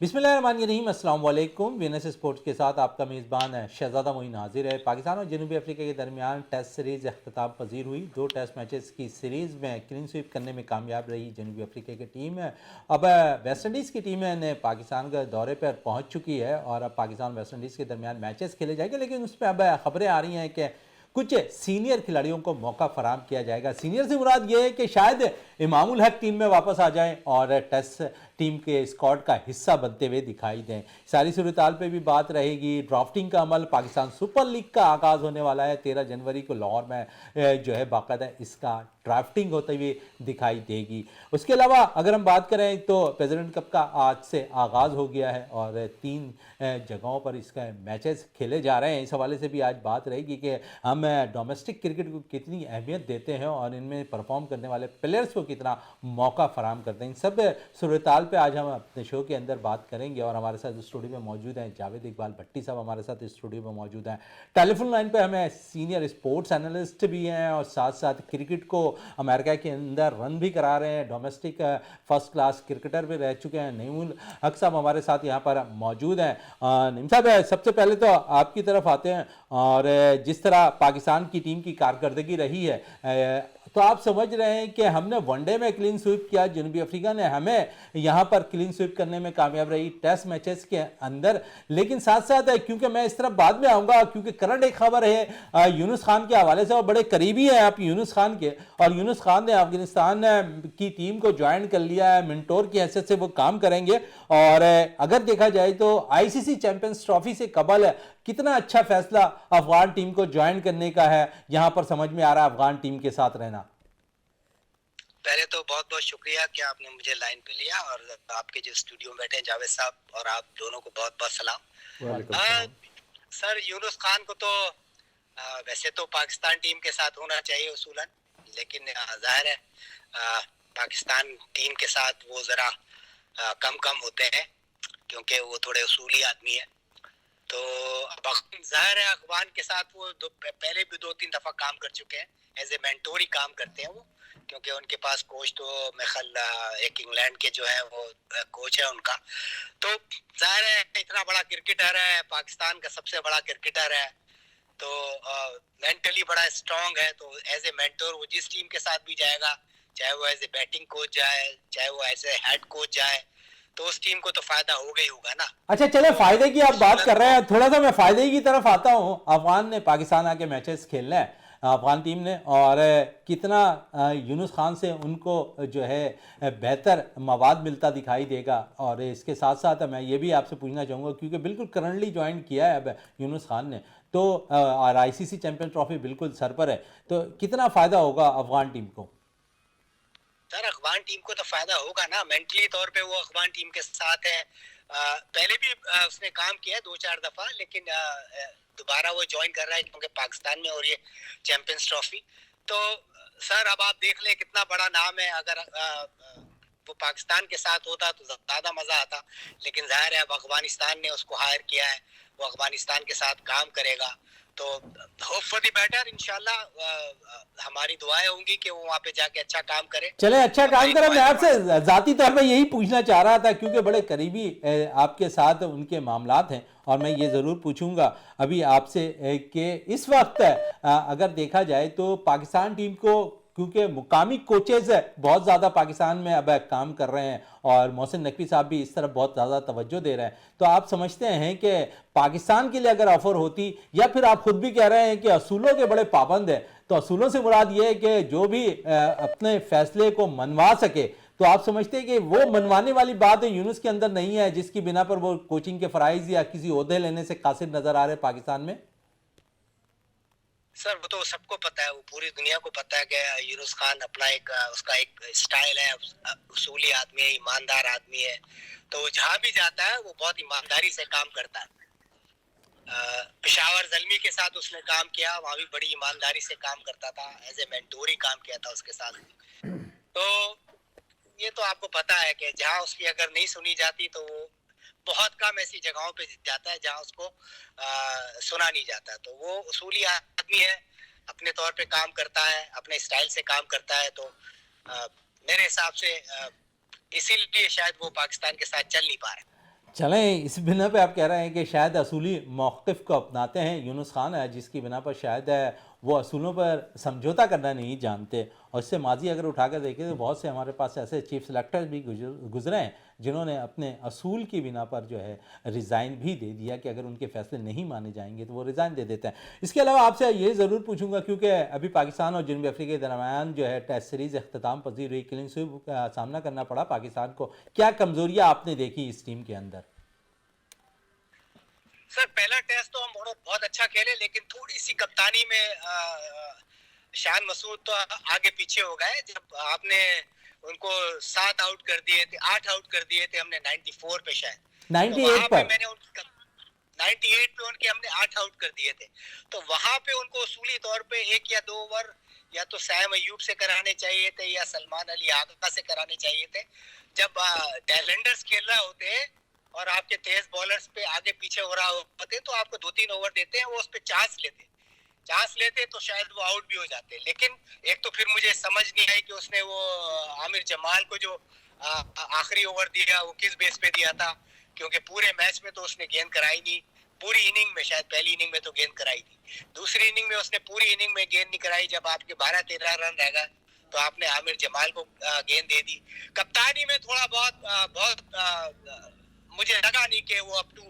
बिस्मिल्लाहिर्रहमानिर्रहीम, अस्सलाम वालेकुम। वीनस स्पोर्ट्स के साथ आपका मेज़बान है शहजादा मोइन हाजिर है। पाकिस्तान और जनूबी अफ्रीका के दरमियान टेस्ट सीरीज़ अख्ताम पजीर हुई। 2 टेस्ट मैचेस की सीरीज़ में क्लीन स्वीप करने में कामयाब रही जनूबी अफ्रीका की टीम है। अब वेस्ट इंडीज़ की टीम ने पाकिस्तान के दौरे पर पहुँच चुकी है और अब पाकिस्तान वेस्ट इंडीज़ के दरमियान मैचेस खेले जाएंगे, लेकिन उस पर अब खबरें आ रही हैं कि कुछ सीनियर खिलाड़ियों को मौका फराम किया जाएगा। सीनियर से मुराद ये है कि शायद इमामुल हक टीम में वापस आ जाएं और टेस्ट टीम के स्क्वाड का हिस्सा बनते हुए दिखाई दें। सारी सूरत-ए-हाल पे भी बात रहेगी। ड्राफ्टिंग का अमल, पाकिस्तान सुपर लीग का आगाज़ होने वाला है 13 जनवरी को लाहौर में जो है बाकायदा इसका ड्राफ्टिंग होते हुए दिखाई देगी। उसके अलावा अगर हम बात करें तो प्रेसिडेंट कप का आज से आगाज़ हो गया है और 3 जगहों पर इसका मैचेस खेले जा रहे हैं। इस हवाले से भी आज बात रहेगी कि हम डोमेस्टिक क्रिकेट को कितनी अहमियत देते हैं और इनमें परफॉर्म करने वाले प्लेयर्स को कितना मौका फराम करते हैं। इन सब सूरत-ए-हाल पे आज हम अपने शो के अंदर बात करेंगे और हमारे साथ स्टूडियो में मौजूद हैं जावेद इकबाल भट्टी साहब, हमारे साथ स्टूडियो में मौजूद हैं। टेलीफोन लाइन पे हमें सीनियर स्पोर्ट्स एनालिस्ट भी हैं और साथ साथ क्रिकेट को अमेरिका के अंदर रन भी करा रहे हैं, डोमेस्टिक फर्स्ट क्लास क्रिकेटर भी रह चुके हैं। नईमुल हक साहब हमारे साथ यहाँ पर मौजूद हैं। नईम साहब, सबसे पहले तो आपकी तरफ आते हैं और जिस तरह पाकिस्तान की टीम की कारकर्दगी रही है, तो आप समझ रहे हैं कि हमने वनडे में क्लीन स्वीप किया, जनूबी अफ्रीका ने हमें यहाँ पर क्लीन स्वीप करने में कामयाब रही टेस्ट मैचेस के अंदर, लेकिन साथ साथ क्योंकि मैं इस तरफ बाद में आऊँगा, क्योंकि करंट एक खबर है यूनुस खान के हवाले से और बड़े करीबी हैं आप यूनुस खान के, और यूनुस खान ने अफगानिस्तान की टीम को ज्वाइन कर लिया है, मिनटोर की हैसियत से वो काम करेंगे। और अगर देखा जाए तो आईसीसी चैंपियंस ट्रॉफी से कबल कितना अच्छा फैसला अफगान टीम को ज्वाइन करने का है, यहां पर समझ में आ रहा है अफगान टीम के साथ रहना। पहले तो बहुत बहुत शुक्रिया कि आपने मुझे लाइन पे लिया और आपके जो स्टूडियो में बैठे हैं जावेद साहब और आप दोनों को बहुत बहुत सलाम। सर, यूनुस खान को तो वैसे तो पाकिस्तान टीम के साथ होना चाहिए उसूलन, लेकिन जाहिर है पाकिस्तान टीम के साथ वो ज़रा कम कम होते हैं क्योंकि वो थोड़े उसूली आदमी है। तो जाहिर है अफगान के साथ वो पहले भी 2-3 दफ़ा काम कर चुके हैं, एज ए मेंटोर ही काम करते हैं वो, क्योंकि उनके पास कोच तो मैं ख्याल एक इंग्लैंड के जो है वो कोच है उनका। तो जाहिर है इतना बड़ा क्रिकेटर है, पाकिस्तान का सबसे बड़ा क्रिकेटर है, तो मेंटली बड़ा स्ट्रांग है। तो एज ए मेंटोर वो जिस टीम के साथ भी जाएगा, चाहे वो एज ए बैटिंग कोच जाए, चाहे वो एज ए हेड कोच जाए, तो उस टीम को तो फायदा होगा ही होगा ना। अच्छा चले, तो फायदे की आप बात कर रहे हैं, थोड़ा सा मैं फायदे की तरफ आता हूं। अफगान ने पाकिस्तान आके मैचेस खेलना है, अफगान टीम ने, और कितना यूनुस खान से उनको जो है बेहतर मवाद मिलता दिखाई देगा। और इसके साथ साथ मैं ये भी आपसे पूछना चाहूँगा, क्योंकि बिल्कुल करंटली ज्वाइन किया है अब यूनुस खान ने, तो और आईसीसी चैंपियन ट्रॉफी बिल्कुल सर पर है, तो कितना फ़ायदा होगा अफगान टीम को? सर, अफगान टीम को तो फायदा होगा ना, मेंटली तौर पे वो अफगान टीम के साथ है। पहले भी उसने काम किया है 2-4 दफा, लेकिन दोबारा वो ज्वाइन कर रहा है क्योंकि पाकिस्तान में और ये चैंपियंस ट्रॉफी। तो सर अब आप देख ले कितना बड़ा नाम है। अगर वो पाकिस्तान के साथ होता तो ज्यादा मजा आता, लेकिन जाहिर है अब अफगानिस्तान ने उसको हायर किया है, वो अफगानिस्तान के साथ काम करेगा। तो होप फॉर द बेटर, इंशाल्लाह हमारी दुआएं होंगी कि वो वहाँ पे जाके अच्छा काम करे। चले, अच्छा काम करे। मैं आपसे जाती तौर पे यही पूछना चाह रहा था, क्योंकि बड़े करीबी आपके साथ उनके मामलात हैं, और मैं ये ज़रूर पूछूंगा अभी आपसे कि इस वक्त अगर देखा जाए तो पाकिस्तान टीम को, क्योंकि मुकामी कोचेज बहुत ज़्यादा पाकिस्तान में अब काम कर रहे हैं और मोहसिन नकवी साहब भी इस तरफ बहुत ज़्यादा तवज्जो दे रहे हैं, तो आप समझते हैं कि पाकिस्तान के लिए अगर ऑफर होती, या फिर आप खुद भी कह रहे हैं कि असूलों के बड़े पाबंद हैं, तो असूलों से मुराद ये है कि जो भी अपने फैसले को मनवा सके, तो आप समझते हैं कि वो मनवाने वाली बात यूनुस के अंदर नहीं है, जिसकी बिना पर वो कोचिंग के फ़राइज़ या किसी ओहदे लेने से कासिर नज़र आ रहे पाकिस्तान में? सर वो तो सबको पता है, वो पूरी दुनिया को पता है कि यूनुस खान अपना एक उसका एक स्टाइल है, उसूली आदमी है, ईमानदार आदमी है। तो जहाँ भी जाता है वो बहुत ईमानदारी से काम करता है। पेशावर ज़ल्मी के साथ उसने काम किया, वहाँ भी बड़ी ईमानदारी से काम करता था, एज ए मेंटोर ही काम किया था उसके साथ। तो ये तो आपको पता है कि जहाँ उसकी अगर नहीं सुनी जाती तो वो बहुत कम ऐसी जगहों पे जाता है जहाँ उसको सुना नहीं जाता। तो वो उसूली आदमी है, अपने तौर पे काम करता है, अपने स्टाइल से काम करता है। तो मेरे हिसाब से इसीलिए शायद वो पाकिस्तान के साथ चल नहीं पा रहे। चलें, इस बिना पे आप कह रहे हैं कि शायद असूली मौक़िफ़ को अपनाते हैं यूनुस खान, जिसकी बिना पर शायद वो असूलों पर समझौता करना नहीं जानते। और इससे माजी अगर उठाकर देखें तो बहुत से हमारे पास ऐसे चीफ सेलेक्टर्स भी गुजरे हैं जिन्होंने अपने असूल की बिना पर जो है रिज़ाइन भी दे दिया कि अगर उनके फैसले नहीं माने जाएंगे तो वो रिज़ाइन दे देते हैं। इसके अलावा आपसे ये ज़रूर पूछूंगा, क्योंकि अभी पाकिस्तान और जनूबी अफ्रीका के दरमियान जो है टेस्ट सीरीज़ अख्ताम पजीर हुई, क्लीन स्वीप का सामना करना पड़ा पाकिस्तान को। क्या कमज़ोरियाँ आपने देखी इस टीम के अंदर? सर पहला टेस्ट तो हम बहुत अच्छा खेले, लेकिन थोड़ी सी कप्तानी में शान मसूद तो आगे पीछे हो गए। जब आपने उनको 7 आउट कर दिए थे, 8 आउट कर दिए थे हमने 94 पे शायद, तो 98 वहां पे पर मैंने 98 पे उनके हमने 8 आउट कर दिए थे। तो वहां पे उनको उसूली तौर पे 1 या 2 ओवर या तो सैम अयूब से कराने चाहिए थे या सलमान अली आगा से कराने चाहिए थे। जब टैलेंडर्स खेल रहे होते हैं और आपके तेज बॉलर्स पे आगे पीछे हो रहा होते तो आपको 2-3 ओवर देते हैं, वो उस पे चांस लेते तो शायद वो आउट भी हो जाते। लेकिन एक तो फिर मुझे समझ नहीं आई कि उसने वो आमिर जमाल को जो आखिरी ओवर दिया वो किस बेस पे दिया था, क्योंकि पूरे मैच में तो उसने गेंद कराई नहीं। पूरी इनिंग में, शायद पहली इनिंग में तो गेंद कराई थी, दूसरी इनिंग में उसने पूरी इनिंग में गेंद नहीं कराई। जब आपके 12-13 रन रह गए तो आपने आमिर जमाल को गेंद दे दी। कप्तानी में थोड़ा बहुत मुझे लगा नहीं कि वो अप टू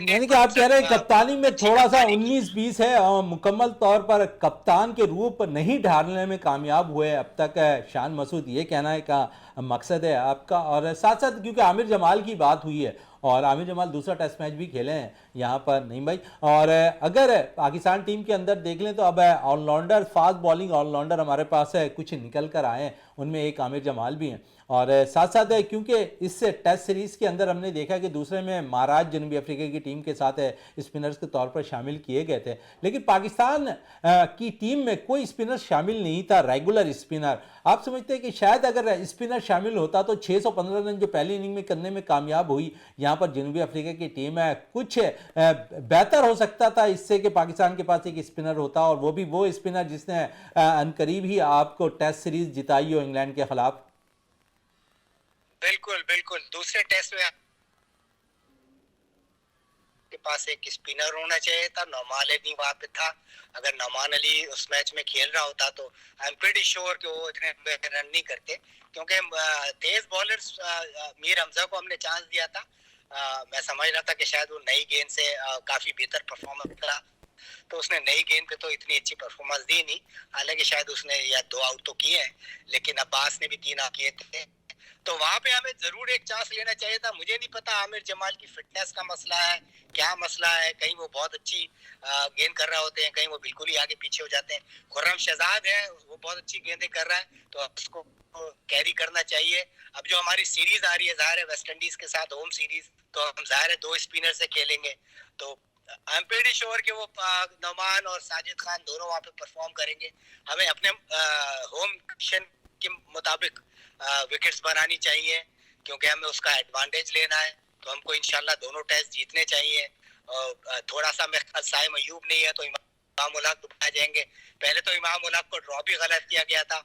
यानी कि आप कह रहे हैं 100% कप्तानी में अच्छी थोड़ा सा कप्तानी की। 19-20 है और मुकम्मल तौर पर कप्तान के रूप नहीं ढालने में कामयाब हुए अब तक शान मसूद, ये कहना है का मकसद है आपका। और साथ साथ क्योंकि आमिर जमाल की बात हुई है और आमिर जमाल दूसरा टेस्ट मैच भी खेले हैं यहाँ पर नहीं भाई। और अगर पाकिस्तान टीम के अंदर देख लें तो अब ऑलराउंडर, फास्ट बॉलिंग ऑलराउंडर हमारे पास है, कुछ निकल कर आए हैं, उनमें एक आमिर जमाल भी हैं। और साथ साथ क्योंकि इस टेस्ट सीरीज़ के अंदर हमने देखा कि दूसरे में महाराज जनूबी अफ्रीका की टीम के साथ स्पिनर्स के तौर पर शामिल किए गए थे, लेकिन पाकिस्तान की टीम में कोई स्पिनर शामिल नहीं था, रेगुलर स्पिनर। आप समझते हैं कि शायद अगर स्पिनर शामिल होता तो 615 रन जो पहली इनिंग में करने में कामयाब हुई यहाँ पर जनूबी अफ्रीका की टीम है, कुछ बेहतर हो सकता था इससे कि पाकिस्तान के पास एक स्पिनर होता, और वो भी वो स्पिनर जिसने अनकरीब ही आपको टेस्ट सीरीज जिताई हो इंग्लैंड के खिलाफ। बिल्कुल बिल्कुल, दूसरे टेस्ट में के पास एक स्पिनर होना चाहिए था। नौमान अली वहां पे था। अगर नौमान अली उस मैच में खेल रहा होता तो आई एम प्रीटी श्योर कि वो इतने रन नहीं करते, क्योंकि तेज बॉलर्स मीर हमजा को हमने चांस दिया था। मैं समझ रहा था कि शायद वो नई गेंद से काफी बेहतर परफॉर्मेंस करा, तो उसने नई गेंद पे तो इतनी अच्छी परफॉर्मेंस दी नहीं। हालांकि शायद उसने या 2 आउट तो किए हैं, लेकिन अब्बास ने भी 3 आउट किए थे। तो वहां पे हमें जरूर एक चांस लेना चाहिए था। मुझे नहीं पता आमिर जमाल की फिटनेस का मसला है, क्या मसला है, कहीं वो बहुत अच्छी गेंद कर रहे होते हैं, कहीं वो बिल्कुल ही आगे पीछे हो जाते हैं। खुर्रम शहजाद है, वो बहुत अच्छी गेंदें कर रहा है, तो उसको कैरी करना चाहिए। अब जो हमारी सीरीज आ रही है, जाहिर है वेस्ट इंडीज के साथ होम सीरीज, तो हम जाहिर है 2 स्पिनर से खेलेंगे, तो आई एम प्रीटी श्योर कि वो नौमान और साजिद खान दोनों वहाँ पे परफॉर्म करेंगे। हमें अपने होम कंडीशन के मुताबिक विकेट्स बनानी चाहिए, क्योंकि हमें उसका एडवांटेज लेना है। तो हमको इंशाल्लाह दोनों टेस्ट जीतने चाहिए। और थोड़ा सा मैं साइम अयूब नहीं है तो इमाम उल हक आ जाएंगे। पहले तो इमाम उल हक को ड्रॉप भी गलत किया गया था,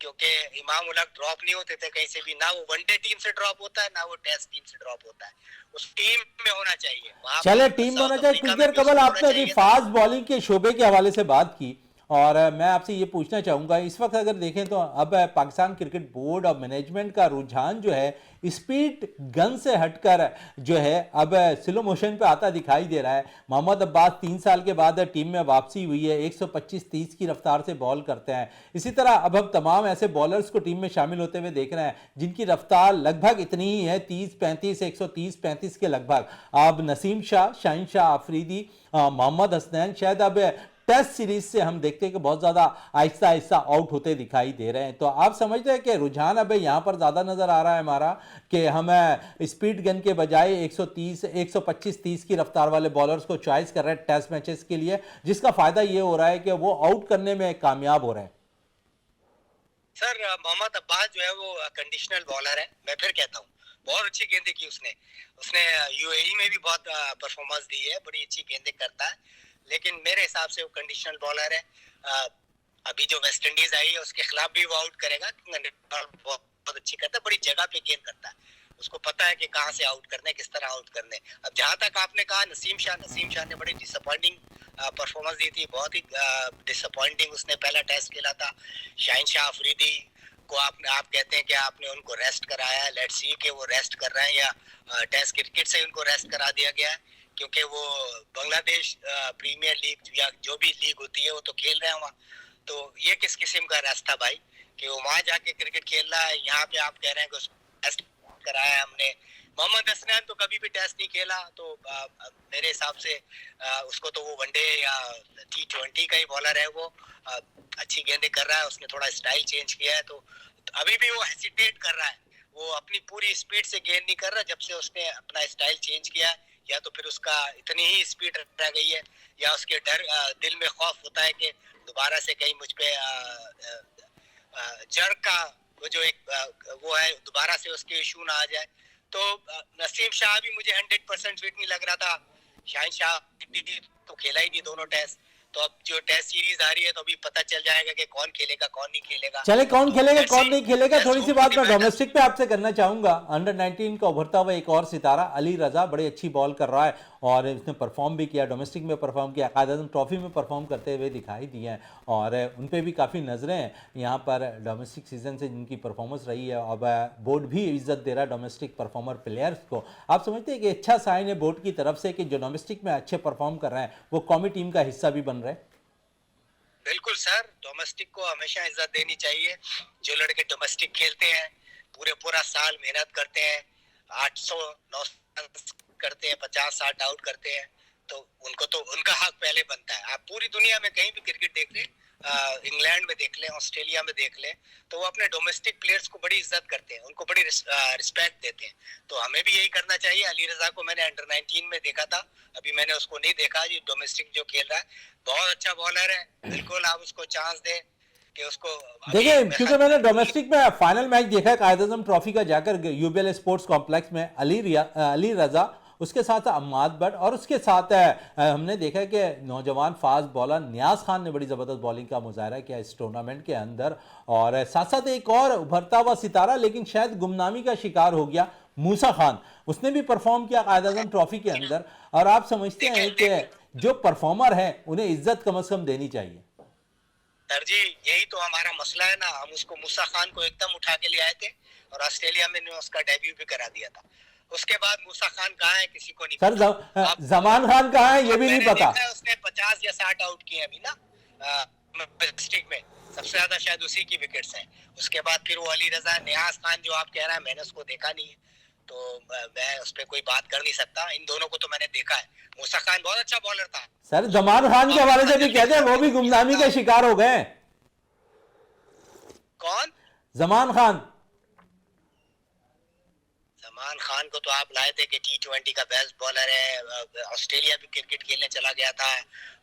क्योंकि इमाम उल हक ड्रॉप नहीं होते थे कहीं से भी, ना वो वनडे टीम से ड्रॉप होता है ना वो टेस्ट टीम से ड्रॉप होता है। उस टीम में होना चाहिए। चले, टीम में होना चाहिए। कुछ देर कबल आपने अभी फास्ट बॉलिंग के शोबे के हवाले से बात की, और मैं आपसे ये पूछना चाहूँगा, इस वक्त अगर देखें तो अब पाकिस्तान क्रिकेट बोर्ड और मैनेजमेंट का रुझान जो है स्पीड गन से हटकर जो है अब स्लो मोशन पे आता दिखाई दे रहा है। मोहम्मद अब्बास 3 साल के बाद टीम में वापसी हुई है, 125-30 की रफ्तार से बॉल करते हैं। इसी तरह अब हम तमाम ऐसे बॉलर्स को टीम में शामिल होते हुए देख रहे हैं जिनकी रफ्तार लगभग इतनी ही है, 30-35, 130-35 के लगभग। अब नसीम शाह, शाहीन शाह आफरीदी, मोहम्मद हसनैन शायद अब टेस्ट सीरीज से हम देखते हैं कि बहुत ज़्यादा आहिस्ता आहिस्ता आउट होते दिखाई दे रहे हैं। तो आप समझते हैं कि रुझान अब यहाँ पर ज़्यादा नज़र आ रहा है हमारा कि हम स्पीड गन के बजाय 130, 125-30 की रफ्तार वाले बॉलर्स को चॉइस कर रहे हैं टेस्ट मैचेस के लिए, जिसका फ़ायदा ये हो रहा है कि वो आउट करने में कामयाब हो रहे हैं। सर मोहम्मद अब्बास जो है वो कंडीशनल बॉलर है, मैं फिर कहता हूँ बहुत अच्छी गेंदें की उसने यूएई में भी बहुत परफॉर्मेंस दी है, बड़ी अच्छी गेंदें करता है, लेकिन मेरे हिसाब से वो कंडीशनल बॉलर है। अभी जो वेस्ट इंडीज आई है उसके खिलाफ भी वो आउट करेगा, बहुत अच्छी करता है, बड़ी जगह पे गेंद करता है। उसको पता है कि कहाँ से आउट करने, किस तरह आउट करने। अब जहाँ तक आपने कहा नसीम शाह ने बड़ी डिसअपॉइंटिंग परफॉर्मेंस दी थी, बहुत ही डिसअपॉइंटिंग उसने पहला टेस्ट खेला था। शाहीन शाह अफरीदी को आप कहते हैं कि आपने उनको रेस्ट कराया है, लेट्स सी कि वो रेस्ट कर रहे हैं या टेस्ट क्रिकेट से उनको रेस्ट करा दिया गया है, क्योंकि वो बांग्लादेश प्रीमियर लीग या जो भी लीग होती है वो तो खेल रहे हैं वहाँ। तो ये किस किस्म का रेस्ट था भाई, कि वो वहाँ जाके क्रिकेट खेल रहा है, यहाँ पे आप कह रहे हैं कि उसको टेस्ट कराया है हमने। मोहम्मद हसनैन तो कभी भी टेस्ट नहीं खेला, तो मेरे हिसाब से उसको तो वो वनडे या T20 का ही बॉलर है। वो अच्छी गेंदें कर रहा है, उसने थोड़ा स्टाइल चेंज किया है, तो अभी भी वो हेसिटेट कर रहा है, वो अपनी पूरी स्पीड से गेंद नहीं कर रहा। जब से उसने अपना स्टाइल चेंज किया है, या तो फिर उसका इतनी ही स्पीड रह गई है, या उसके डर दिल में खौफ होता है कि दोबारा से कहीं मुझ पे जड़ का वो जो एक वो है दोबारा से उसके इशू ना आ जाए। तो नसीम शाह भी मुझे 100% फिट नहीं लग रहा था। शाहीन शाह तो खेला ही नहीं दोनों टेस्ट, तो अब जो टेस्ट सीरीज आ रही है तो अभी पता चल जाएगा कि कौन खेलेगा कौन नहीं खेलेगा। चले कौन खेलेगा कौन नहीं खेलेगा, थोड़ी सी बात मैं मैटर डोमेस्टिक पे आपसे करना चाहूंगा। अंडर 19 का उभरता हुआ एक और सितारा अली रजा बड़ी अच्छी बॉल कर रहा है और इसने परफॉर्म भी किया, डोमेस्टिक में परफॉर्म किया, कायद आज़म ट्रॉफी में परफॉर्म करते हुए दिखाई दिए हैं और उन पे भी काफ़ी नज़रें हैं यहाँ पर डोमेस्टिक सीजन से जिनकी परफॉर्मेंस रही है। अब बोर्ड भी इज्जत दे रहा है डोमेस्टिक परफॉर्मर प्लेयर्स को। आप समझते हैं कि अच्छा साइन है बोर्ड की तरफ से कि जो डोमेस्टिक में अच्छे परफॉर्म कर रहे हैं वो कौमी टीम का हिस्सा भी बन रहे हैं? बिल्कुल सर, डोमेस्टिक को हमेशा इज्जत देनी चाहिए। जो लड़के डोमेस्टिक खेलते हैं, पूरा साल मेहनत करते हैं, 800-900 करते हैं, 50-60 आउट करते हैं, तो उनको तो उनका हक पहले बनता है। आप पूरी दुनिया में कहीं भी क्रिकेट देख लें, इंग्लैंड में देख लें, ऑस्ट्रेलिया में देख लें, तो वो अपने डोमेस्टिक प्लेयर्स को बड़ी इज्जत करते हैं, उनको बड़ी रिस्पेक्ट देते हैं। तो हमें भी यही करना चाहिए। अली रजा को मैंने अंडर 19 में देखा था, अभी मैंने उसको नहीं देखा। ये डोमेस्टिक जो खेल रहा है बहुत अच्छा बॉलर है, बिल्कुल आप उसको चांस दें कि उसको। देखिए क्योंकि मैंने डोमेस्टिक में फाइनल मैच देखा है कायद आज़म ट्रॉफी का जाकर यूबीएल स्पोर्ट्स कॉम्प्लेक्स में, अली रजा, उसके साथ अम्माद बट और उसके साथ हमने देखा कि नौजवान फास्ट बॉलर नियाज खान ने बड़ी ज़बरदस्त बॉलिंग का मुजाहरा किया इस टूर्नामेंट के अंदर। और साथ साथ एक और उभरता हुआ सितारा लेकिन शायद गुमनामी का शिकार हो गया, मूसा खान, उसने भी परफॉर्म किया कायद आज़म ट्रॉफी के अंदर। और आप समझते हैं कि जो परफॉर्मर है उन्हें इज्जत कम से कम देनी चाहिए? सर जी यही तो हमारा मसला है ना, हम उसको मूसा खान को एकदम उठा के ले आए थे और ऑस्ट्रेलिया में उसका डेब्यू भी करा दिया था। उसके बाद मूसा खान कहाँ है किसी को नहीं सर पता। जमान खान कहाँ है ये भी नहीं पता। उसने 50 या 60 आउट किए अभी ना डिस्ट्रिक्ट में, सबसे ज्यादा शायद उसी की विकेट्स हैं। उसके बाद फिर वो अली रजा, नियाज खान जो आप कह रहे हैं मैंने उसको देखा नहीं है, तो मैं उस पर कोई बात कर नहीं सकता। इन दोनों को तो मैंने देखा है। मूसा खान बहुत अच्छा बॉलर था सर, जमान खान के हवाले से भी कहते हैं वो भी गुमनामी के शिकार हो गए। कौन? जमान खान। जमान खान को तो आप लाए थे कि T20 का बेस्ट बॉलर है, ऑस्ट्रेलिया भी क्रिकेट खेलने चला गया था,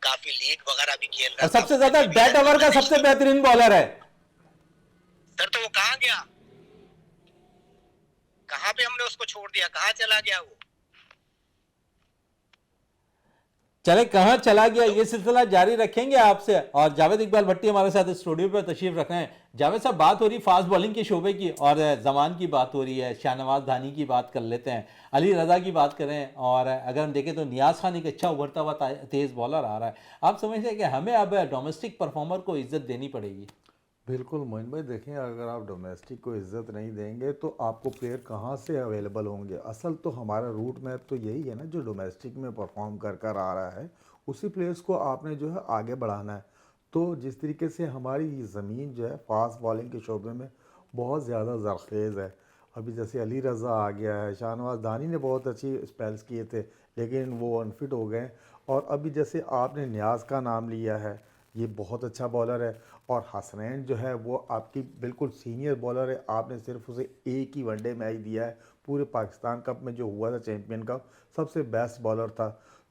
काफी लीग वगैरह भी खेल रहा और था, सबसे ज्यादा डेथ ओवर का सबसे बेहतरीन बॉलर है। सर तो वो कहाँ गया? कहाँ पे हमने उसको छोड़ दिया, कहाँ चला गया वो? चले कहां चला गया ये सिलसिला जारी रखेंगे आपसे। और जावेद इकबाल भट्टी हमारे साथ स्टूडियो पर तशरीफ रख रहे हैं। जावेद साहब, बात हो रही फास्ट बॉलिंग के शोबे की और जमान की बात हो रही है, शाहनवाज धानी की बात कर लेते हैं, अली रजा की बात करें, और अगर हम देखें तो नियाज खान एक अच्छा उभरता हुआ तेज बॉलर आ रहा है। आप समझते हैं कि हमें अब डोमेस्टिक परफॉर्मर को इज्जत देनी पड़ेगी? बिल्कुल मोइन भाई, देखें अगर आप डोमेस्टिक को इज़्ज़त नहीं देंगे तो आपको प्लेयर कहाँ से अवेलेबल होंगे। असल तो हमारा रूट मैप तो यही है ना, जो डोमेस्टिक में परफॉर्म कर कर आ रहा है उसी प्लेयर्स को आपने जो है आगे बढ़ाना है। तो जिस तरीके से हमारी ज़मीन जो है फास्ट बॉलिंग के शोबे में बहुत ज़्यादा ज़रखेज़ है। अभी जैसे अली रज़ा आ गया है, शाहनवाज दानी ने बहुत अच्छी स्पेल्स किए थे लेकिन वो अनफिट हो गए। और अभी जैसे आपने नियाज़ का नाम लिया है, ये बहुत अच्छा बॉलर है। और हसनैन जो है वो आपकी बिल्कुल सीनियर बॉलर है, आपने सिर्फ उसे एक ही वनडे मैच दिया है, पूरे पाकिस्तान कप में जो हुआ था चैम्पियन कप, सबसे बेस्ट बॉलर था।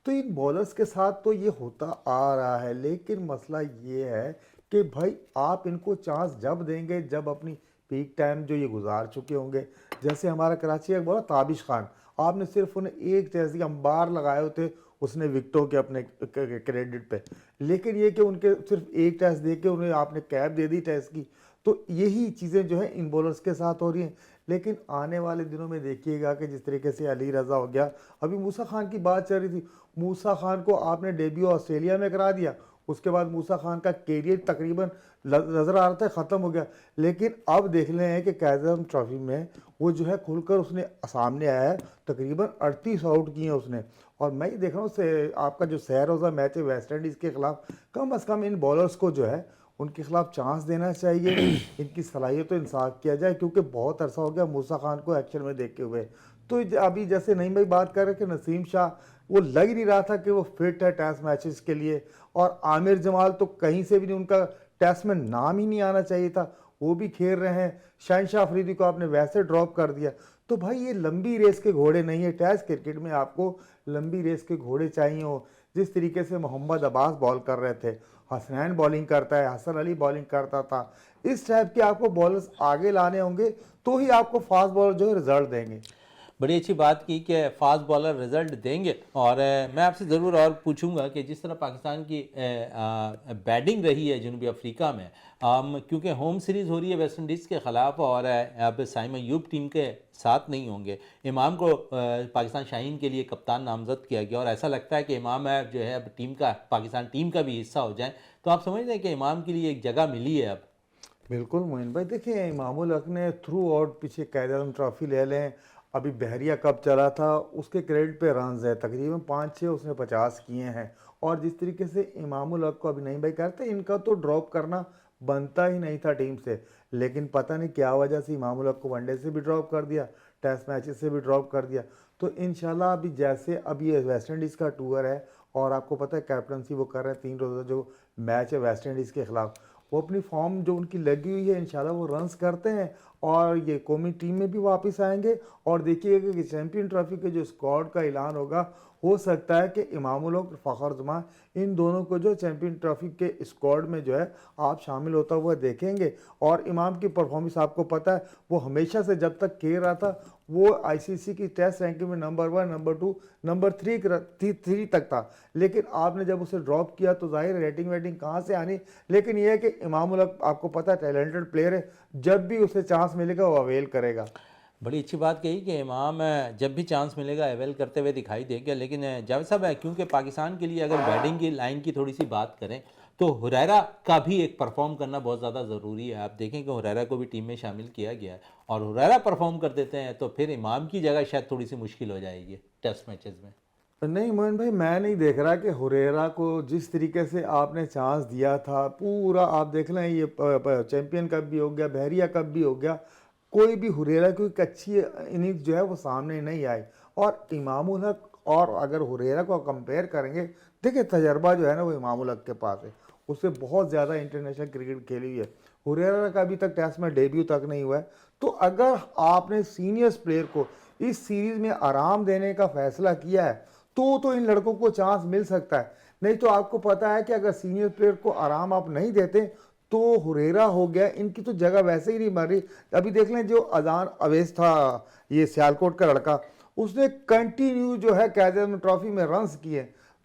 तो इन बॉलर्स के साथ तो ये होता आ रहा है, लेकिन मसला ये है कि भाई आप इनको चांस जब देंगे जब अपनी पीक टाइम जो ये गुजार चुके होंगे। जैसे हमारा कराची का बॉलर ताबिश खान, आपने सिर्फ उन्हें एक टेस्ट दिया, अंबार लगाए होते उसने विकेटों के अपने क्रेडिट पे, लेकिन ये कि उनके सिर्फ एक टेस्ट दे के उन्हें आपने कैप दे दी टेस्ट की। तो यही चीज़ें जो है इन बॉलर्स के साथ हो रही हैं। लेकिन आने वाले दिनों में देखिएगा कि जिस तरीके से अली रज़ा हो गया, अभी मूसा खान की बात चल रही थी, मूसा खान को आपने डेब्यू ऑस्ट्रेलिया में करा दिया, उसके बाद मूसा खान का कैरियर तकरीबन नज़र आ रहा था ख़त्म हो गया, लेकिन अब देख रहे हैं कि कायदम ट्रॉफी में वो जो है खुलकर उसने सामने आया है, तकरीबन 38 आउट किए हैं उसने। और मैं ये देख रहा हूँ से आपका जो सह रोज़ा मैच है वेस्ट इंडीज़ के ख़िलाफ़, कम अज़ कम इन बॉलर्स को जो है उनके खिलाफ चांस देना चाहिए, इनकी सलाहियत तो इंसाफ किया जाए, क्योंकि बहुत अरसा हो गया मूसा खान को एक्शन में देखे हुए। तो अभी जैसे नईम भाई बात कर रहे कि नसीम शाह, वो लग ही नहीं रहा था कि वो फिट है टेस्ट मैचेस के लिए, और आमिर जमाल तो कहीं से भी नहीं, उनका टेस्ट में नाम ही नहीं आना चाहिए था, वो भी खेल रहे हैं। शहनशाह अफरीदी को आपने वैसे ड्रॉप कर दिया। तो भाई ये लंबी रेस के घोड़े नहीं है, टेस्ट क्रिकेट में आपको लंबी रेस के घोड़े चाहिए हो। जिस तरीके से मोहम्मद अब्बास बॉल कर रहे थे, हसनैन बॉलिंग करता है, हसन अली बॉलिंग करता था, इस टाइप के आपको बॉलर्स आगे लाने होंगे, तो ही आपको फास्ट बॉलर जो है रिजल्ट देंगे। बड़ी अच्छी बात की कि फास्ट बॉलर रिजल्ट देंगे। और मैं आपसे ज़रूर और पूछूंगा कि जिस तरह पाकिस्तान की बैटिंग रही है जनूबी अफ्रीका में, क्योंकि होम सीरीज़ हो रही है वेस्ट इंडीज़ के ख़िलाफ़, और अब साइम अयूब टीम के साथ नहीं होंगे, इमाम को पाकिस्तान शाहीन के लिए कप्तान नामज़द किया गया, और ऐसा लगता है कि इमाम जो है अब टीम का, पाकिस्तान टीम का भी हिस्सा हो जाए, तो आप समझते हैं कि इमाम के लिए एक जगह मिली है अब? बिल्कुल मोइन भाई, देखिए इमामुल हक ने थ्रू आउट पीछे कायद-ए-आज़म ट्रॉफी ले लें, अभी बहरिया कप चला था, उसके क्रेडिट पे रन्स है तकरीबन 5-6 उसने 50 किए हैं। और जिस तरीके से इमामुल हक को अभी नहीं भाई कहते, इनका तो ड्रॉप करना बनता ही नहीं था टीम से, लेकिन पता नहीं क्या वजह से इमामुल हक को वनडे से भी ड्रॉप कर दिया, टेस्ट मैचेस से भी ड्रॉप कर दिया। तो इंशाल्लाह अभी जैसे अभी ये वेस्ट इंडीज़ का टूर है, और आपको पता है कैप्टनसी वो कर रहे हैं 3 रोज़ा जो मैच है वेस्ट इंडीज़ के खिलाफ, वो अपनी फॉर्म जो उनकी लगी हुई है इंशाल्लाह वो रन्स करते हैं, और ये कौमी टीम में भी वापस आएंगे। और देखिएगा कि चैंपियन ट्रॉफी के जो स्क्वाड का ऐलान होगा, हो सकता है कि इमामुल हक, फ़खर जमान, इन दोनों को जो चैंपियन ट्रॉफी के स्क्वाड में जो है आप शामिल होता हुआ देखेंगे। और इमाम की परफॉर्मेंस आपको पता है, वो हमेशा से जब तक खेल रहा था वो आईसीसी की टेस्ट रैंकिंग में नंबर 1, नंबर 2, नंबर 3 तक था, लेकिन आपने जब उसे ड्रॉप किया तो जाहिर रेटिंग वेटिंग कहाँ से आनी। लेकिन यह है कि इमामुल हक आपको पता है टैलेंटेड प्लेयर है, जब भी उसे चांस मिलेगा वो अवेल करेगा। बड़ी अच्छी बात कही कि इमाम जब भी चांस मिलेगा अवेल करते हुए दिखाई देगा। लेकिन जावेद साहब, क्योंकि पाकिस्तान के लिए अगर बैटिंग की लाइन की थोड़ी सी बात करें तो हुरैरा का भी एक परफॉर्म करना बहुत ज़्यादा ज़रूरी है। आप देखें कि हुरैरा को भी टीम में शामिल किया गया है, और हुरैरा परफॉर्म कर देते हैं तो फिर इमाम की जगह शायद थोड़ी सी मुश्किल हो जाएगी टेस्ट मैचेस में। नहीं मोहन भाई, मैं नहीं देख रहा कि हुरेरा को जिस तरीके से आपने चांस दिया था, पूरा आप देख लें, ये चैंपियन कप भी हो गया, बहरिया कप भी हो गया, कोई भी हुरेरा की एक अच्छी इनिंग्स जो है वो सामने नहीं आई। और इमामुल हक और अगर हुरेरा को कंपेयर करेंगे, देखिए तजर्बा जो है ना वो इमामुल हक के पास है, उससे बहुत ज़्यादा इंटरनेशनल क्रिकेट खेली हुई है। हुरेरा का अभी तक टेस्ट में डेब्यू तक नहीं हुआ है। तो अगर आपने सीनियर्स प्लेयर को इस सीरीज़ में आराम देने का फैसला किया है, तो इन लड़कों को चांस मिल सकता है। नहीं तो आपको पता है कि अगर सीनियर प्लेयर को आराम आप नहीं देते तो हुरेरा हो गया, इनकी तो जगह वैसे ही नहीं बन रही। अभी देख लें जो अजान अवैस था, ये सियालकोट का लड़का, उसने कंटिन्यू जो है कायदे-ए-आज़म ट्रॉफी में रन्स किए,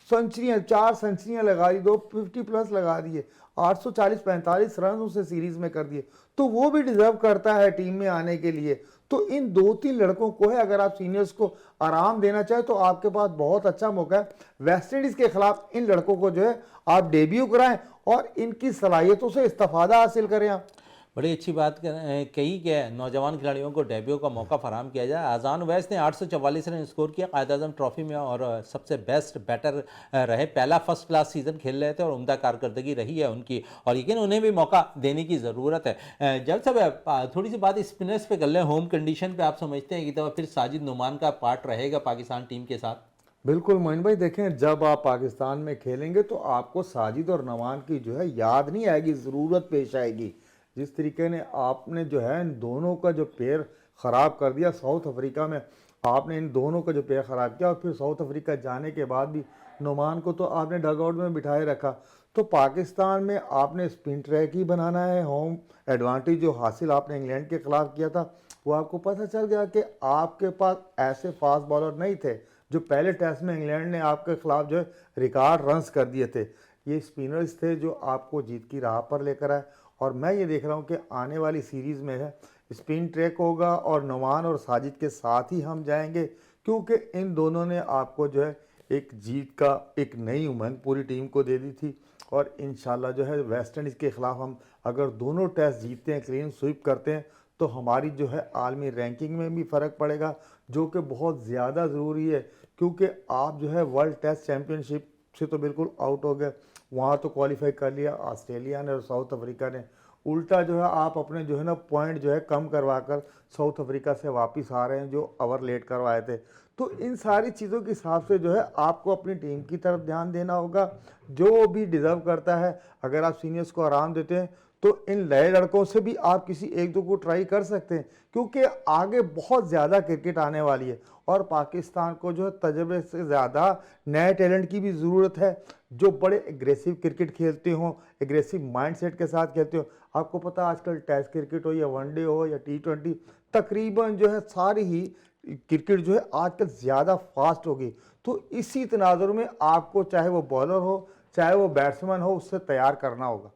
सेंचुरियाँ, 4 सेंचुरियाँ लगा दी, 250 प्लस लगा दिए, 840-45 रन उसने सीरीज में कर दिए। तो वो भी डिजर्व करता है टीम में आने के लिए। तो इन 2-3 लड़कों को है, अगर आप सीनियर्स को आराम देना चाहे तो आपके पास बहुत अच्छा मौका है। वेस्ट इंडीज के खिलाफ इन लड़कों को जो है आप डेब्यू कराएं और इनकी सलाहियतों से इस्तेफादा हासिल करें आप। बड़ी अच्छी बात कही कि नौजवान खिलाड़ियों को डेब्यू का मौका फराहम किया जाए। अजान अवैस ने 844 रन स्कोर किया कायद-ए-आज़म ट्रॉफी में, और सबसे बेस्ट बैटर रहे। पहला फर्स्ट क्लास सीज़न खेल रहे थे और उम्दा कारकर्दगी रही है उनकी, और लेकिन उन्हें भी मौका देने की ज़रूरत है। जब सब थोड़ी सी बात स्पिनर्स पे कर लें, होम कंडीशन पे आप समझते हैं कि तो फिर साजिद नुमान का पार्ट रहेगा पाकिस्तान टीम के साथ? बिल्कुल मोइन भाई, देखें जब आप पाकिस्तान में खेलेंगे तो आपको साजिद और नवान की जो है याद नहीं आएगी, ज़रूरत पेश आएगी। जिस तरीके ने आपने जो है इन दोनों का जो पेयर ख़राब कर दिया साउथ अफ्रीका में, आपने इन दोनों का जो पेयर ख़राब किया, और फिर साउथ अफ्रीका जाने के बाद भी नुमान को तो आपने डगआउट में बिठाए रखा। तो पाकिस्तान में आपने स्पिन ट्रैक ही बनाना है। होम एडवांटेज जो हासिल आपने इंग्लैंड के ख़िलाफ़ किया था, वो आपको पता चल गया कि आपके पास ऐसे फास्ट बॉलर नहीं थे। जो पहले टेस्ट में इंग्लैंड ने आपके खिलाफ जो है रिकॉर्ड रन्स कर दिए थे, ये स्पिनर्स थे जो आपको जीत की राह पर लेकर आए। और मैं ये देख रहा हूँ कि आने वाली सीरीज़ में है स्पिन ट्रैक होगा और नुमान और साजिद के साथ ही हम जाएंगे, क्योंकि इन दोनों ने आपको जो है एक जीत का एक नई उमंग पूरी टीम को दे दी थी। और इंशाल्लाह जो है वेस्ट इंडीज़ के ख़िलाफ़ हम अगर दोनों टेस्ट जीतते हैं, क्लीन स्वीप करते हैं, तो हमारी जो है आलमी रैंकिंग में भी फ़र्क पड़ेगा, जो कि बहुत ज़्यादा ज़रूरी है। क्योंकि आप जो है वर्ल्ड टेस्ट चैम्पियनशिप से तो बिल्कुल आउट हो गए, वहाँ तो क्वालिफाई कर लिया ऑस्ट्रेलिया ने और साउथ अफ्रीका ने, उल्टा जो है आप अपने जो है ना पॉइंट जो है कम करवा कर साउथ अफ्रीका से वापस आ रहे हैं जो ओवर लेट करवाए थे। तो इन सारी चीज़ों के हिसाब से जो है आपको अपनी टीम की तरफ ध्यान देना होगा, जो भी डिज़र्व करता है। अगर आप सीनियर्स को आराम देते हैं तो इन नए लड़कों से भी आप किसी एक दो को ट्राई कर सकते हैं, क्योंकि आगे बहुत ज़्यादा क्रिकेट आने वाली है और पाकिस्तान को जो है तजर्बे से ज़्यादा नए टैलेंट की भी ज़रूरत है, जो बड़े एग्रेसिव क्रिकेट खेलते हों, एग्रेसिव माइंडसेट के साथ खेलते हो। आपको पता है आजकल टेस्ट क्रिकेट हो या वनडे हो या T20, तकरीबन जो है सारी ही क्रिकेट जो है आजकल ज़्यादा फास्ट हो गई। तो इसी तनाजुर में आपको चाहे वो बॉलर हो चाहे वो बैट्समैन हो, उससे तैयार करना होगा।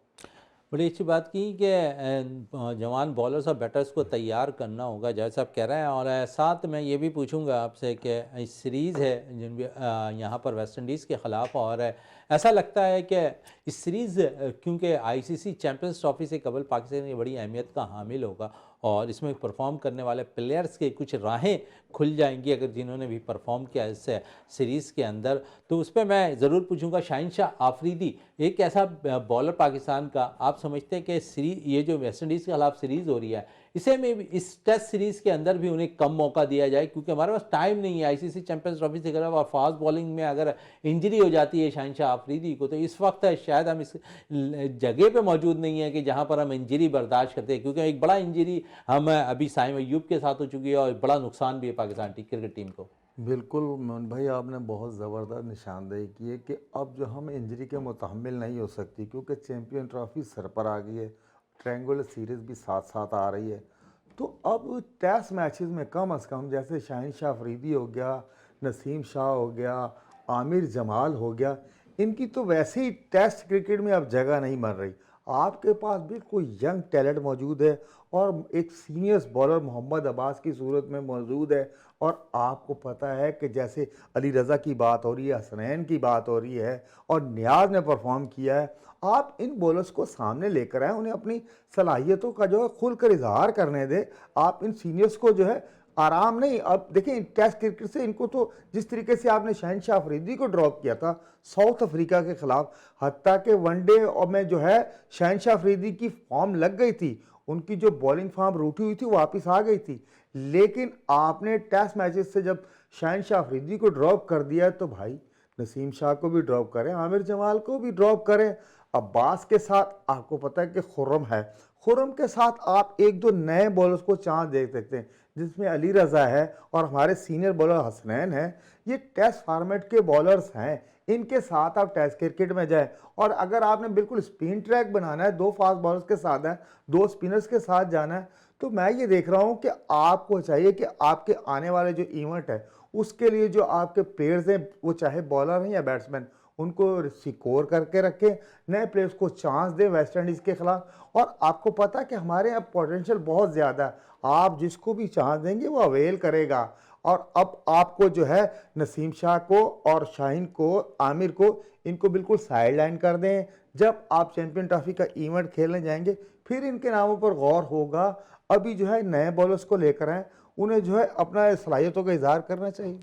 बड़ी अच्छी बात की कि जवान बॉलर्स और बैटर्स को तैयार करना होगा, जैसा आप कह रहे हैं। और साथ मैं ये भी पूछूंगा आपसे कि इस सीरीज़ है जिन यहाँ पर वेस्ट इंडीज़ के ख़िलाफ़, और ऐसा लगता है कि इस सीरीज़ क्योंकि ICC चैम्पियंस ट्रॉफी से कबल पाकिस्तान की बड़ी अहमियत का हामिल होगा और इसमें परफॉर्म करने वाले प्लेयर्स के कुछ राहें खुल जाएंगी अगर जिन्होंने भी परफॉर्म किया इस सीरीज़ के अंदर। तो उस पर मैं ज़रूर पूछूंगा, शाहिनशाह आफरीदी एक ऐसा बॉलर पाकिस्तान का आप समझते हैं कि सीरीज ये जो वेस्ट इंडीज़ के खिलाफ सीरीज़ हो रही है इसे में भी इस टेस्ट सीरीज़ के अंदर भी उन्हें कम मौका दिया जाए, क्योंकि हमारे पास टाइम नहीं है ICC चैम्पियंस ट्रॉफी से खिलाफ, और फास्ट बॉलिंग में अगर इंजरी हो जाती है शाहिनशाह आफरीदी को तो इस वक्त शायद हम इस जगह पे मौजूद नहीं है कि जहां पर हम इंजरी बर्दाश्त करते हैं, क्योंकि एक बड़ा इंजरी हम अभी साइम अय्यूब के साथ हो चुकी है और बड़ा नुकसान भी है पाकिस्तान क्रिकेट टीम को। बिल्कुल मोहन भाई, आपने बहुत ज़बरदस्त निशानदेही की है कि अब जो हम इंजरी के मुतहम्मिल नहीं हो सकती, क्योंकि चैम्पियन ट्रॉफी सर पर आ गई है, ट्रायंगुलर सीरीज़ भी साथ साथ आ रही है। तो अब टेस्ट मैचेस में कम अज़ कम जैसे शाहिनशाह अफरीदी हो गया, नसीम शाह हो गया, आमिर जमाल हो गया, इनकी तो वैसे ही टेस्ट क्रिकेट में अब जगह नहीं बन रही। आपके पास बिल्कुल यंग टैलेंट मौजूद है और एक सीनियर्स बॉलर मोहम्मद अब्बास की सूरत में मौजूद है। और आपको पता है कि जैसे अली रज़ा की बात हो रही है, हसनैन की बात हो रही है और नियाज़ ने परफॉर्म किया है, आप इन बॉलर्स को सामने लेकर आए, उन्हें अपनी सलाहियतों का जो है खुलकर इजहार करने दें। आप इन सीनियर्स को जो है आराम नहीं, अब देखें टेस्ट क्रिकेट से इनको तो जिस तरीके से आपने शहनशाह अफरीदी को ड्रॉप किया था साउथ अफ्रीका के खिलाफ, हत्ता के वनडे और में जो है शहनशाह अफरीदी की फॉर्म लग गई थी, उनकी जो बॉलिंग फॉर्म रूठी हुई थी वापस आ गई थी, लेकिन आपने टेस्ट मैचेस से जब शहनशाह अफरीदी को ड्रॉप कर दिया तो भाई नसीम शाह को भी ड्रॉप करें, आमिर जमाल को भी ड्रॉप करें। अब्बास के साथ आपको पता है कि खुर्रम है, खुर्रम के साथ आप एक दो नए बॉलर्स को चांस दे सकते हैं, जिसमें अली रज़ा है और हमारे सीनियर बॉलर हसनैन है। ये टेस्ट फॉर्मेट के बॉलर्स हैं, इनके साथ आप टेस्ट क्रिकेट में जाएं। और अगर आपने बिल्कुल स्पिन ट्रैक बनाना है, दो फास्ट बॉलर्स के साथ है, दो स्पिनर्स के साथ जाना है, तो मैं ये देख रहा हूँ कि आपको चाहिए कि आपके आने वाले जो इवेंट है उसके लिए जो आपके प्लेयर्स हैं, वो चाहे बॉलर हैं या बैट्समैन, उनको सिक्योर करके रखें, नए प्लेयर्स को चांस दें वेस्ट इंडीज़ के खिलाफ। और आपको पता है कि हमारे यहाँ पोटेंशियल बहुत ज़्यादा है, आप जिसको भी चांस देंगे वो अवेल करेगा। और अब आपको जो है नसीम शाह को और शाहीन को, आमिर को, इनको बिल्कुल साइड लाइन कर दें। जब आप चैंपियन ट्रॉफी का इवेंट खेलने जाएंगे फिर इनके नामों पर गौर होगा। अभी जो है नए बॉलर्स को लेकर आए, उन्हें जो है अपना सलाहियतों का इजहार करना चाहिए।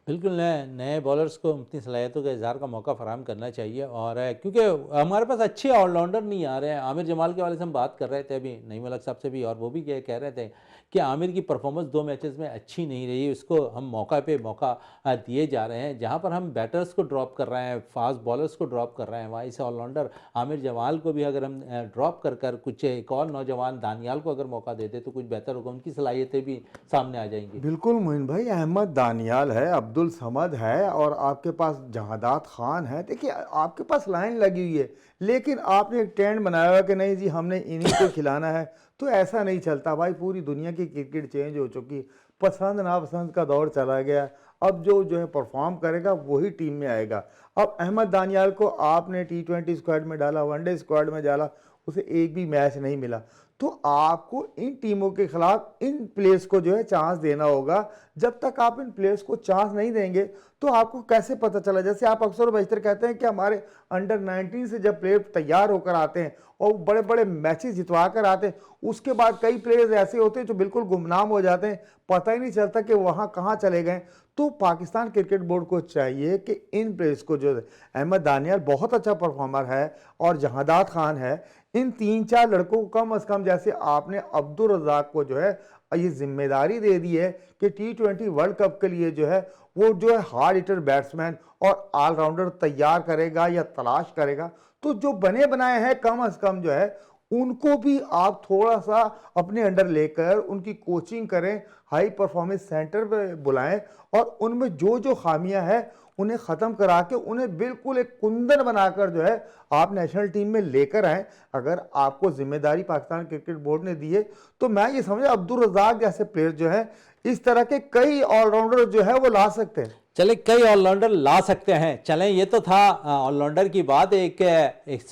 बिल्कुल नए नए बॉलर्स को अपनी सलाहियतों का इजहार का मौका फराहम करना चाहिए। और क्योंकि हमारे पास अच्छे ऑलराउंडर नहीं आ रहे हैं, आमिर जमाल के वाले से हम बात कर रहे थे अभी नई मलक साहब से भी, और वो भी कह रहे थे कि आमिर की परफॉर्मेंस 2 मैचेस में अच्छी नहीं रही, उसको हम मौका पे मौका दिए जा रहे हैं। जहाँ पर हम बैटर्स को ड्रॉप कर रहे हैं, फास्ट बॉलर्स को ड्रॉप कर रहे हैं, वहीं से ऑलराउंडर आमिर जमाल को भी अगर हम ड्रॉप कर कुछ एक और नौजवान दानियाल को अगर मौका देते तो कुछ बेहतर होगा, उनकी सलाहियतें भी सामने आ जाएंगी। बिल्कुल मोइन भाई, अहमद दानियाल है, अब्दुल समद है और आपके पास जहादात खान है। देखिए आपके पास लाइन लगी हुई है, लेकिन आपने एक ट्रेंड बनाया हुआ कि नहीं जी हमने इन्हीं को खिलाना है, तो ऐसा नहीं चलता भाई। पूरी दुनिया की क्रिकेट चेंज हो चुकी, पसंद नापसंद का दौर चला गया। अब जो है परफॉर्म करेगा वही टीम में आएगा। अब अहमद दानियाल को आपने T20 स्क्वाड में डाला, वनडे स्क्वाड में डाला, उसे एक भी मैच नहीं मिला, तो आपको इन टीमों के खिलाफ इन प्लेयर्स को जो है चांस देना होगा। जब तक आप इन प्लेयर्स को चांस नहीं देंगे तो आपको कैसे पता चला, जैसे आप अक्सर बेशतर कहते हैं कि हमारे अंडर 19 से जब प्लेयर तैयार होकर आते हैं और बड़े बड़े मैचेस जितवा कर आते हैं, उसके बाद कई प्लेयर्स ऐसे होते हैं जो बिल्कुल गुमनाम हो जाते हैं, पता ही नहीं चलता कि वहाँ कहाँ चले गए। तो पाकिस्तान क्रिकेट बोर्ड को चाहिए कि इन प्लेयर्स को, जो अहमद दानियाल बहुत अच्छा परफॉर्मर है और जहादात खान है, इन 3-4 लड़कों को कम से कम, जैसे आपने अब्दुल रज़ाक को जो है ये जिम्मेदारी दे दी है कि T20 वर्ल्ड कप के लिए जो है वो जो है हार्ड हिटर बैट्समैन और ऑलराउंडर तैयार करेगा या तलाश करेगा, तो जो बने बनाए हैं कम से कम जो है उनको भी आप थोड़ा सा अपने अंडर लेकर उनकी कोचिंग करें, हाई परफॉर्मेंस सेंटर पे बुलाएं और उनमें जो जो खामियां हैं उन्हें ख़त्म करा के उन्हें बिल्कुल एक कुंदन बनाकर जो है आप नेशनल टीम में लेकर आए। अगर आपको जिम्मेदारी पाकिस्तान क्रिकेट बोर्ड ने दी है तो मैं ये समझा अब्दुल रज़ाक जैसे प्लेयर जो है इस तरह के कई ऑलराउंडर जो है वो ला सकते हैं। चले कई ऑलराउंडर ला सकते हैं। चलें, ये तो था ऑलराउंडर की बात। एक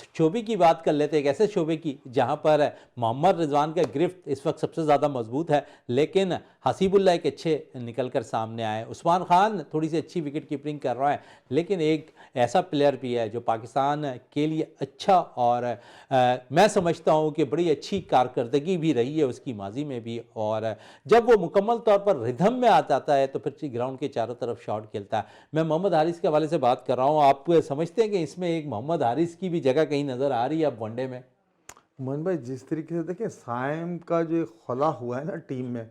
शोबे की बात कर लेते हैं, एक ऐसे शोबे की जहां पर मोहम्मद रिजवान का गिरफ्त इस वक्त सबसे ज़्यादा मजबूत है, लेकिन हसीबुल्ला एक अच्छे निकल कर सामने आए। उस्मान खान थोड़ी सी अच्छी विकेट कीपिंग कर रहा है, लेकिन एक ऐसा प्लेयर भी है जो पाकिस्तान के लिए अच्छा और मैं समझता हूँ कि बड़ी अच्छी कारकर्दगी भी रही है उसकी माजी में भी, और जब वो मुकम्मल तौर पर रिदम में आ जाता है तो फिर ग्राउंड के चारों तरफ शॉट खेलता है। मैं मोहम्मद हारिस के हवाले से बात कर रहा हूँ। आप समझते हैं कि इसमें एक मोहम्मद हारिस की भी जगह कहीं नज़र आ रही है अब वनडे में? मोहन भाई, जिस तरीके से देखें साइम का जो खुला हुआ है ना टीम में,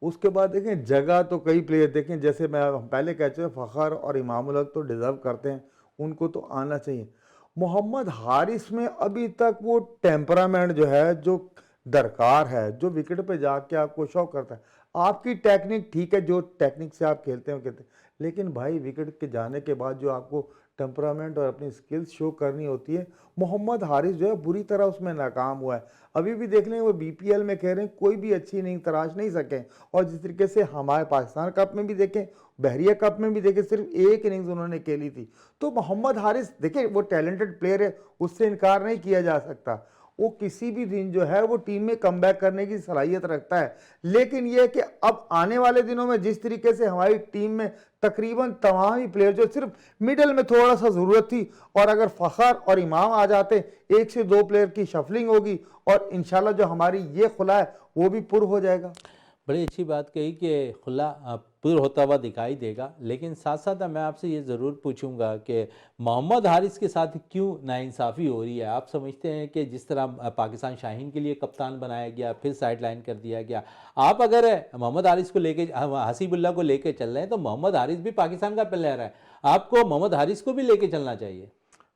उसके बाद देखें जगह तो कई प्लेयर देखें, जैसे मैं पहले कह चुके फ़खर और इमामुल हक तो डिज़र्व करते हैं, उनको तो आना चाहिए। मोहम्मद हारिस में अभी तक वो टेम्परामेंट जो है जो दरकार है, जो विकेट पे जाके आपको शो करता है। आपकी टेक्निक ठीक है, जो टेक्निक से आप खेलते हैं कहते हैं, लेकिन भाई विकेट के जाने के बाद जो आपको टेम्परामेंट और अपनी स्किल्स शो करनी होती है, मोहम्मद हारिस जो है बुरी तरह उसमें नाकाम हुआ है। अभी भी देख लें वो BPL में कह रहे हैं कोई भी अच्छी इनिंग तराश नहीं सके, और जिस तरीके से हमारे पाकिस्तान कप में भी देखें, बहरिया कप में भी देखें, सिर्फ एक इनिंग्स उन्होंने खेली थी। तो मोहम्मद हारिस देखें वो टैलेंटेड प्लेयर है, उससे इनकार नहीं किया जा सकता, वो किसी भी दिन जो है वो टीम में कमबैक करने की सलाहियत रखता है। लेकिन यह कि अब आने वाले दिनों में जिस तरीके से हमारी टीम में तकरीबन तमाम ही प्लेयर, जो सिर्फ मिडल में थोड़ा सा ज़रूरत थी, और अगर फ़खर और इमाम आ जाते 1 से 2 प्लेयर की शफलिंग होगी और इंशाल्लाह जो हमारी ये खुला है वो भी पुर हो जाएगा। बड़ी अच्छी बात कही कि खुला पुर होता हुआ दिखाई देगा, लेकिन साथ साथ मैं आपसे ये ज़रूर पूछूंगा कि मोहम्मद हारिस के साथ क्यों नाइंसाफ़ी हो रही है? आप समझते हैं कि जिस तरह पाकिस्तान शाहीन के लिए कप्तान बनाया गया, फिर साइड लाइन कर दिया गया, आप अगर मोहम्मद हारिस को लेके, हसीबुल्ला को लेके चल रहे हैं, तो मोहम्मद हारिस भी पाकिस्तान का प्लेयर है, आपको मोहम्मद हारिस को भी लेके चलना चाहिए।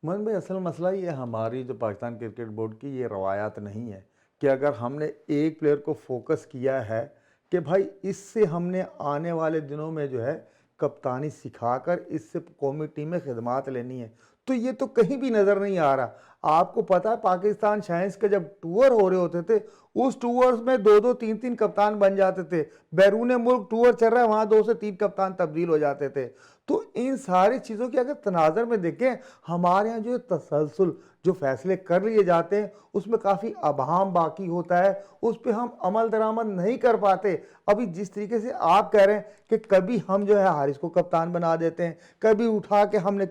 मन भाई, असल मसला ये हमारी जो पाकिस्तान क्रिकेट बोर्ड की ये रवायात नहीं है कि अगर हमने एक प्लेयर को फोकस किया है कि भाई इससे हमने आने वाले दिनों में जो है कप्तानी सिखाकर इससे कौमी टीम में खिदमात लेनी है, तो ये तो कहीं भी नज़र नहीं आ रहा। आपको पता है पाकिस्तान शाइन्स के जब टूर हो रहे होते थे, उस टूर्स में 2-2 3-3 कप्तान बन जाते थे। बैरून मुल्क टूर चल रहा है, वहाँ 2 से 3 कप्तान तब्दील हो जाते थे। तो इन सारी चीज़ों की अगर तनाज़र में देखें, हमारे यहाँ जो तसलसल जो फैसले कर लिए जाते हैं उसमें काफ़ी अभाम बाकी होता है, उस पर हम अमल दरामद नहीं कर पाते। अभी जिस तरीके से आप कह रहे हैं कि कभी हम जो है हारिस को कप्तान बना देते हैं, कभी उठा के हमने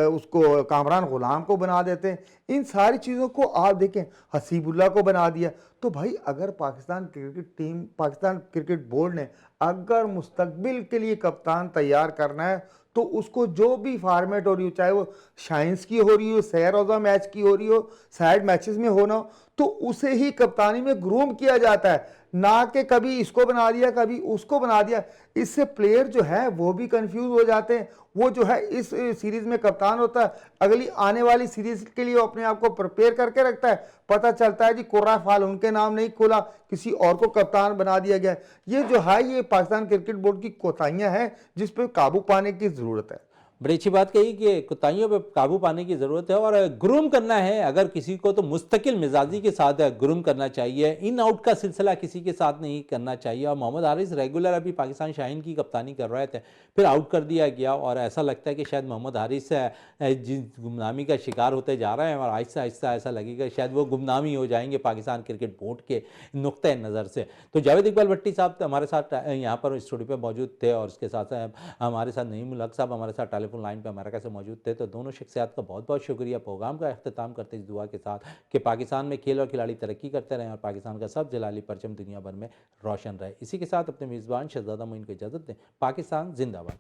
उसको कामरान गुलाम को बना देते हैं, इन सारी चीज़ों को आप देखें, हसीबुल्ला को बना दिया। तो भाई अगर पाकिस्तान क्रिकेट बोर्ड ने अगर मुस्तकबिल के लिए कप्तान तैयार करना है तो उसको जो भी फॉर्मेट हो रही हो, चाहे वो शाइन्स की हो रही हो, सैर रोज़ा मैच की हो रही हो, साइड मैचेस में होना हो, तो उसे ही कप्तानी में ग्रूम किया जाता है, ना कि कभी इसको बना दिया कभी उसको बना दिया। इससे प्लेयर जो है वो भी कंफ्यूज हो जाते हैं। वो जो है इस सीरीज़ में कप्तान होता है, अगली आने वाली सीरीज़ के लिए वो अपने आप को प्रिपेयर करके रखता है, पता चलता है जी कुर्रा फाल उनके नाम नहीं खुला, किसी और को कप्तान बना दिया गया। ये जो है ये पाकिस्तान क्रिकेट बोर्ड की कोताहियाँ हैं जिस पर काबू पाने की ज़रूरत है। बड़ी अच्छी बात कही कि कोताहियों पे काबू पाने की ज़रूरत है और ग्रूम करना है अगर किसी को तो मुस्तकिल मिजाजी के साथ ग्रूम करना चाहिए, इन आउट का सिलसिला किसी के साथ नहीं करना चाहिए। और मोहम्मद हारिस रेगुलर अभी पाकिस्तान शाहीन की कप्तानी कर रहे थे, फिर आउट कर दिया गया और ऐसा लगता है कि शायद मोहम्मद हारिस जिस गुमनामी का शिकार होते जा रहे हैं और आहिस्ता आहिस्ता ऐसा लगेगा शायद वो गुमनामी हो जाएंगे पाकिस्तान क्रिकेट बोर्ड के नुक्ते नज़र से। तो जावेद इकबाल भट्टी साहब हमारे साथ यहाँ पर स्टूडियो पर मौजूद थे और उसके साथ हमारे साथ नईम उल हक साहब हमारे साथ टेलीफोन लाइन पे अमेरिका से मौजूद थे। तो दोनों शख्सियात का बहुत बहुत शुक्रिया। प्रोग्राम का अख्ताम करते इस दुआ के साथ कि पाकिस्तान में खेल और खिलाड़ी तरक्की करते रहें और पाकिस्तान का सब जलाली परचम दुनिया भर में रोशन रहे। इसी के साथ अपने मेज़बान शहजादा मोइन को इजाज़त दें। पाकिस्तान जिंदाबाद।